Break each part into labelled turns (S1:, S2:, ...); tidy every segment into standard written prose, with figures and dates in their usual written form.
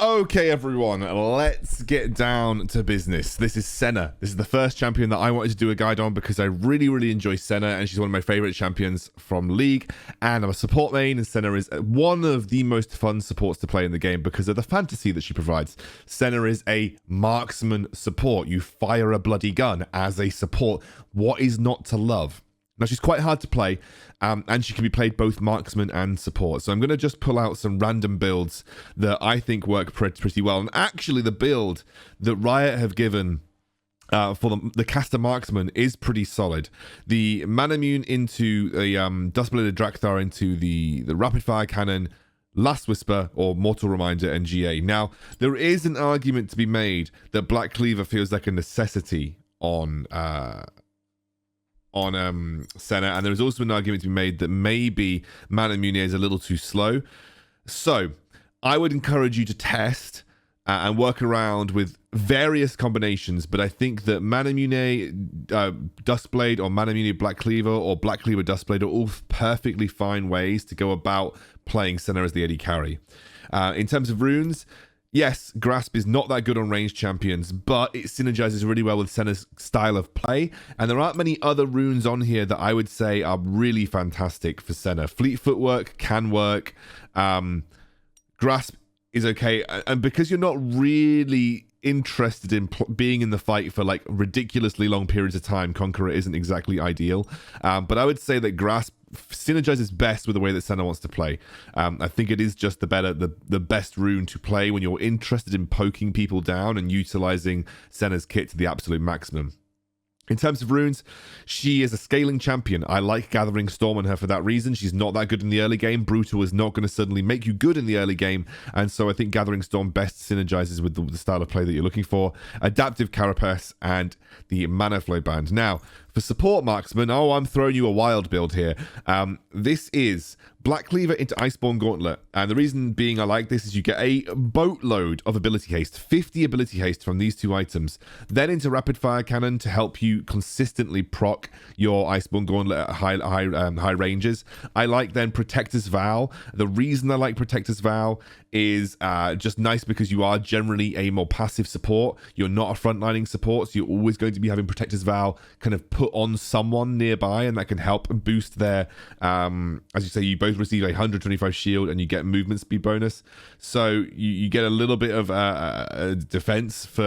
S1: Okay, everyone, let's get down to business. This is Senna. This is the first champion that I wanted to do a guide on because I really enjoy Senna, and she's one of my favorite champions from League. And I'm a support main, and Senna is one of the most fun supports to play in the game because of the fantasy that she provides. Senna is a marksman support. You fire a bloody gun as a support. What is not to love? Now, she's quite hard to play, and she can be played both marksman and support. So I'm going to just pull out some random builds that I think work pretty well. And actually, the build that Riot have given for the caster marksman is pretty solid. The Manamune into the Dustbladed Drakthar into the rapid fire cannon, Last Whisper or Mortal Reminder, and GA. Now, there is an argument to be made that Black Cleaver feels like a necessity on Senna, and there is also an argument to be made that maybe Manamune is a little too slow. So I would encourage you to test and work around with various combinations, but I think that Manamune Dustblade or Manamune Black Cleaver or Black Cleaver Dustblade are all perfectly fine ways to go about playing Senna as the AD carry. In terms of runes, yes, Grasp is not that good on ranged champions, but it synergizes really well with Senna's style of play. And there aren't many other runes on here that I would say are really fantastic for Senna. Fleet Footwork can work. Grasp is okay. And because you're not really interested in being in the fight for like ridiculously long periods of time, Conqueror isn't exactly ideal. But I would say that Grasp synergizes best with the way that Senna wants to play. I think it is just the best rune to play when you're interested in poking people down and utilizing Senna's kit to the absolute maximum. In terms of runes, she is a scaling champion. I like Gathering Storm on her for that reason. She's not that good in the early game. Brutal is not going to suddenly make you good in the early game, and so I think Gathering Storm best synergizes with the style of play that you're looking for. Adaptive Carapace and the Mana Flow Band. Now, for support marksman, I'm throwing you a wild build here. This is Black Cleaver into Iceborne Gauntlet. And the reason being I like this is you get a boatload of ability haste, 50 ability haste from these two items. Then into Rapid Fire Cannon to help you consistently proc your Iceborne Gauntlet at high ranges. I like then Protector's Vow. The reason I like Protector's Vow is just nice because you are generally a more passive support. You're not a frontlining support, so you're always going to be having Protector's Vow kind of put on someone nearby, and that can help boost their, as you say, you both receive a 125 shield and you get movement speed bonus. So you get a little bit of defense for,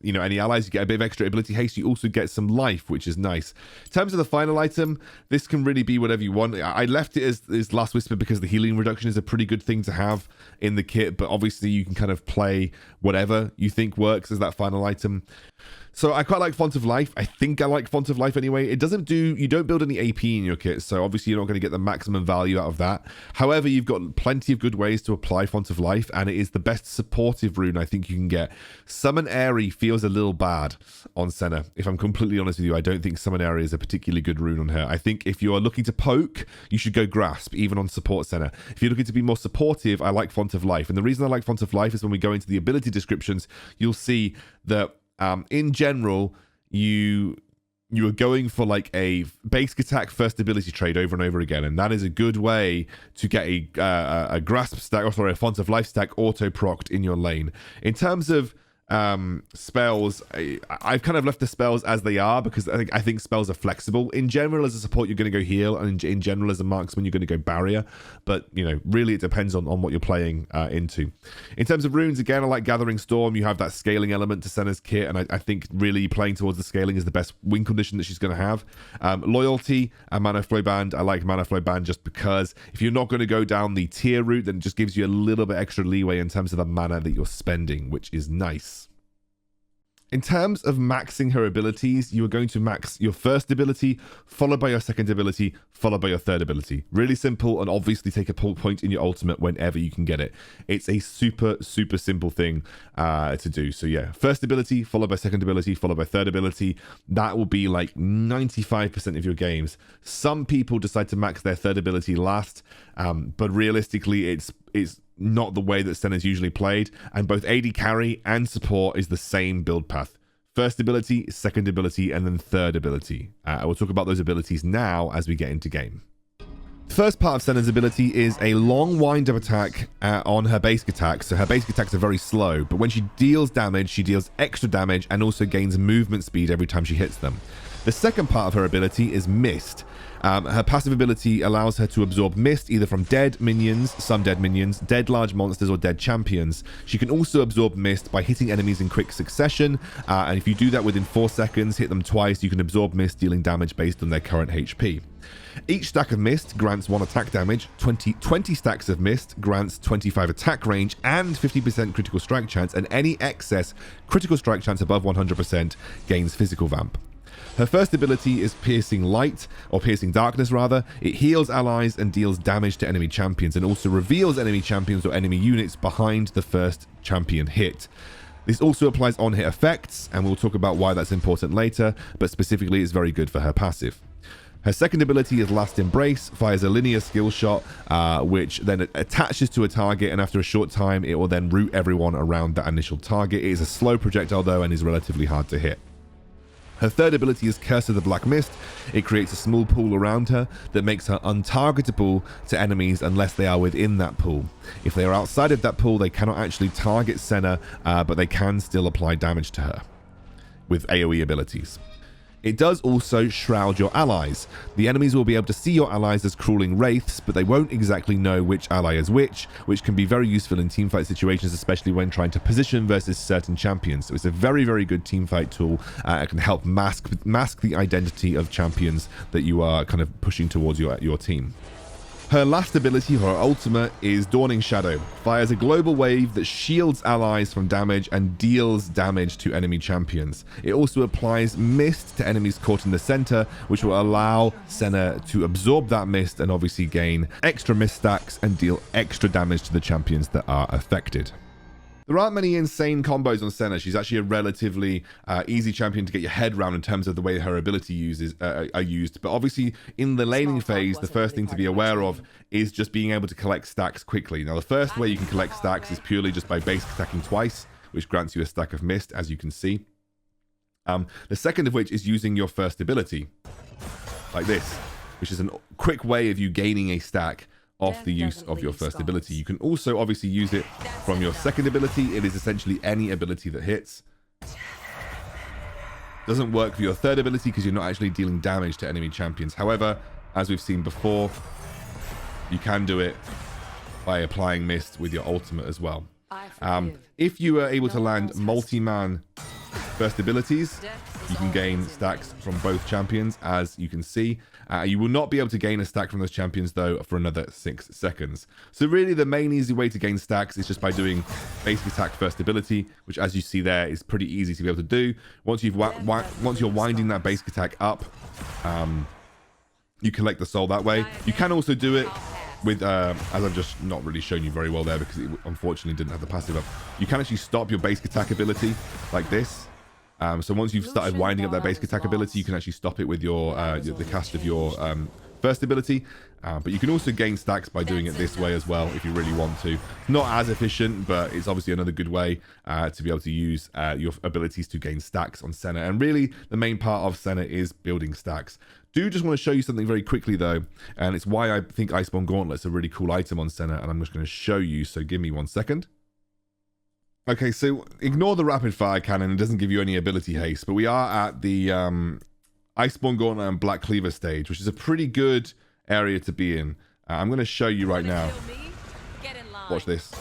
S1: any allies. You get a bit of extra ability haste. You also get some life, which is nice. In terms of the final item, this can really be whatever you want. I left it as Last Whisper because the healing reduction is a pretty good thing to have in the kit, but obviously you can kind of play whatever you think works as that final item. So I quite like Font of Life. I think I like Font of Life anyway. You don't build any AP in your kit, so obviously you're not going to get the maximum value out of that. However, you've got plenty of good ways to apply Font of Life, and it is the best supportive rune I think you can get. Summon Airy feels a little bad on Senna. If I'm completely honest with you, I don't think Summon Airy is a particularly good rune on her. I think if you are looking to poke, you should go Grasp, even on support Senna. If you're looking to be more supportive, I like Font of Life. And the reason I like Font of Life is when we go into the ability descriptions, you'll see that in general, you are going for like a basic attack first ability trade over and over again, and that is a good way to get a grasp stack, or sorry, a Font of Life stack auto procced in your lane. In terms of spells, I've kind of left the spells as they are because I think spells are flexible. In general, as a support, you're going to go heal, and in general, as a marksman, you're going to go barrier. But really, it depends on what you're playing into. In terms of runes, again, I like Gathering Storm. You have that scaling element to Senna's kit, and I think really playing towards the scaling is the best win condition that she's going to have. Loyalty and Mana Flow Band. I like Mana Flow Band just because if you're not going to go down the tier route, then it just gives you a little bit extra leeway in terms of the mana that you're spending, which is nice. In terms of maxing her abilities, you are going to max your first ability, followed by your second ability, followed by your third ability. Really simple, and obviously take a point in your ultimate whenever you can get it. It's a super simple thing to do. So yeah, first ability, followed by second ability, followed by third ability. That will be like 95% of your games. Some people decide to max their third ability last, but realistically, it's not the way that Senna's usually played, and both AD carry and support is the same build path. First ability, second ability, and then third ability. We'll talk about those abilities now as we get into game. First part of Senna's ability is a long wind-up attack on her basic attacks. So her basic attacks are very slow, but when she deals damage, she deals extra damage and also gains movement speed every time she hits them. The second part of her ability is Mist. Her passive ability allows her to absorb mist either from dead minions, some dead minions, dead large monsters, or dead champions. She can also absorb mist by hitting enemies in quick succession, and if you do that within 4 seconds, hit them twice, you can absorb mist, dealing damage based on their current HP. Each stack of mist grants 1 attack damage, 20 stacks of mist grants 25 attack range and 50% critical strike chance, and any excess critical strike chance above 100% gains physical vamp. Her first ability is Piercing Light, or Piercing Darkness rather. It heals allies and deals damage to enemy champions, and also reveals enemy champions or enemy units behind the first champion hit. This also applies on hit effects, and we'll talk about why that's important later, but specifically it's very good for her passive. Her second ability is Last Embrace, fires a linear skill shot, which then attaches to a target, and after a short time it will then root everyone around that initial target. It is a slow projectile though, and is relatively hard to hit. Her third ability is Curse of the Black Mist. It creates a small pool around her that makes her untargetable to enemies unless they are within that pool. If they are outside of that pool, they cannot actually target Senna, but they can still apply damage to her with AoE abilities. It does also shroud your allies. The enemies will be able to see your allies as crawling wraiths, but they won't exactly know which ally is which can be very useful in teamfight situations, especially when trying to position versus certain champions. So it's a very, very good teamfight tool. It can help mask the identity of champions that you are kind of pushing towards your team. Her last ability, her ultimate, is Dawning Shadow. Fires a global wave that shields allies from damage and deals damage to enemy champions. It also applies mist to enemies caught in the center, which will allow Senna to absorb that mist and obviously gain extra mist stacks and deal extra damage to the champions that are affected. There aren't many insane combos on Senna. She's actually a relatively easy champion to get your head around in terms of the way her ability are used. But obviously, in the laning phase, the first thing to be aware of is just being able to collect stacks quickly. Now, the first way you can collect stacks is purely just by basic attacking twice, which grants you a stack of mist, as you can see. The second of which is using your first ability, like this, which is a quick way of you gaining a stack off the use of your first ability. You can also obviously use it from your second ability. It is essentially any ability that hits. Doesn't work for your third ability because you're not actually dealing damage to enemy champions. However, as we've seen before, you can do it by applying mist with your ultimate as well. If you are able to land multi-man first abilities, you can gain stacks from both champions, as you can see. You will not be able to gain a stack from those champions, though, for another 6 seconds. So really, the main easy way to gain stacks is just by doing basic attack first ability, which, as you see there, is pretty easy to be able to do. Once you're winding that basic attack up, you collect the soul that way. You can also do it with, as I've just not really shown you very well there because it unfortunately didn't have the passive up. You can actually stop your basic attack ability like this. So once you've started winding up that basic attack ability, you can actually stop it with your the cast of your first ability. But you can also gain stacks by doing it this way as well if you really want to. Not as efficient, but it's obviously another good way to be able to use your abilities to gain stacks on Senna. And really, the main part of Senna is building stacks. Do just want to show you something very quickly though, and it's why I think Iceborne Gauntlet's a really cool item on Senna, and I'm just going to show you, so give me 1 second. Okay, so ignore the rapid fire cannon, it doesn't give you any ability haste, but we are at the Iceborne Gauntlet and Black Cleaver stage, which is a pretty good area to be in. I'm going to show you right now. Watch this.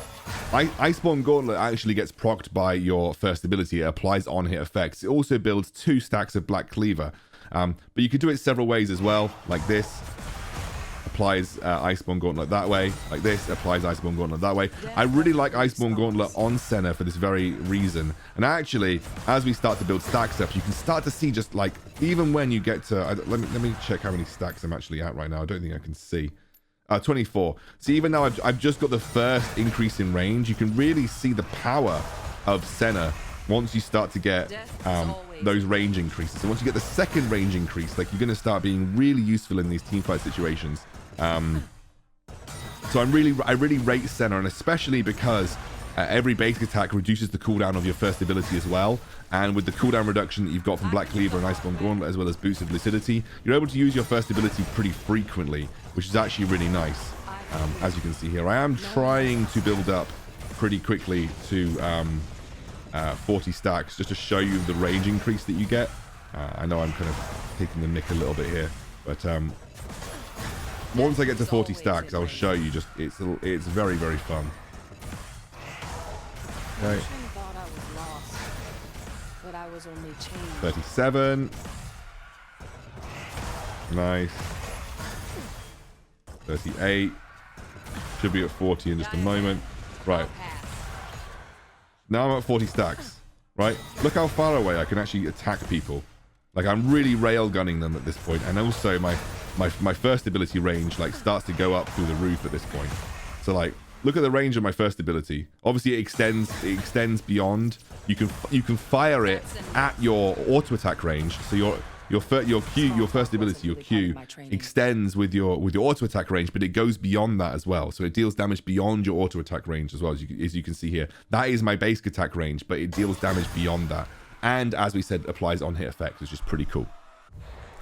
S1: Iceborne Gauntlet actually gets procced by your first ability. It applies on-hit effects. It also builds 2 stacks of Black Cleaver. But you could do it several ways as well, like this. Applies Iceborne Gauntlet that way, like this. Applies Iceborne Gauntlet that way. I really like Iceborne Gauntlet on Senna for this very reason. And actually, as we start to build stacks up, you can start to see just like, even when you get to, let me check how many stacks I'm actually at right now. I don't think I can see. 24. So even now I've just got the first increase in range. You can really see the power of Senna once you start to get those range increases. And once you get the second range increase, like, you're going to start being really useful in these teamfight situations. So I really rate Senna, and especially because Every basic attack reduces the cooldown of your first ability as well. And with the cooldown reduction that you've got from Black Cleaver and Iceborne Gauntlet, as well as Boots of Lucidity, you're able to use your first ability pretty frequently, which is actually really nice. As you can see here, I am trying to build up pretty quickly to 40 stacks, just to show you the range increase that you get. I know I'm kind of taking the mick a little bit here, but once I get to 40 stacks, I'll show you. Just it's very, very fun. Okay. 37. Nice. 38. Should be at 40 in just a moment. Right. Now I'm at 40 stacks. Right? Look how far away I can actually attack people. Like, I'm really railgunning them at this point. And also my first ability range like starts to go up through the roof at this point. So like, look at the range of my first ability. Obviously it extends beyond. You can fire it at your auto attack range. So your first ability, your Q, extends with your auto attack range, but it goes beyond that as well. So it deals damage beyond your auto attack range as well, as you can see here. That is my basic attack range, but it deals damage beyond that. And as we said, applies on hit effect, which is pretty cool.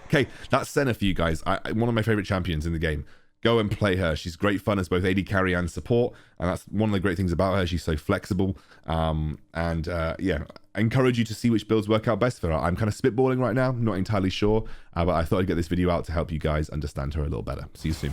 S1: Okay, that's Senna for you guys. One of my favorite champions in the game. Go and play her. She's great fun as both AD carry and support, and that's one of the great things about her. She's so flexible. Yeah, I encourage you to see which builds work out best for her. I'm kind of spitballing right now, not entirely sure, but I thought I'd get this video out to help you guys understand her a little better. See you soon.